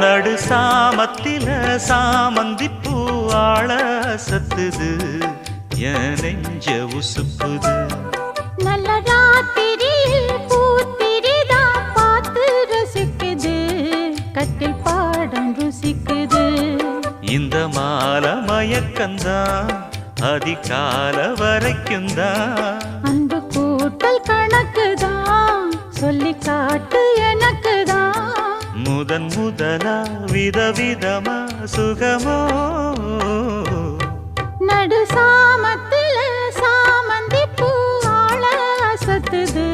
நடு சாமத்தில சாமந்தி பூ ஆள சத்துது என் நெஞ்ச உசுப்புது. நல்ல ராத்திரியில் பூத்திரிதான் பார்த்து ரசிக்குது, கட்டில் பாடம் ருசிக்குது. இந்த மால மயக்கந்தான் அதிகால வரைக்கும் தான். அன்பு கூட்டல் கணக்குதான் சொல்லி காட்டு எனக்குதான். முதன் முதலா விதவிதமா சுகமோ. நடு சாமத்தில சாமந்தி பூ ஆள அசத்துது.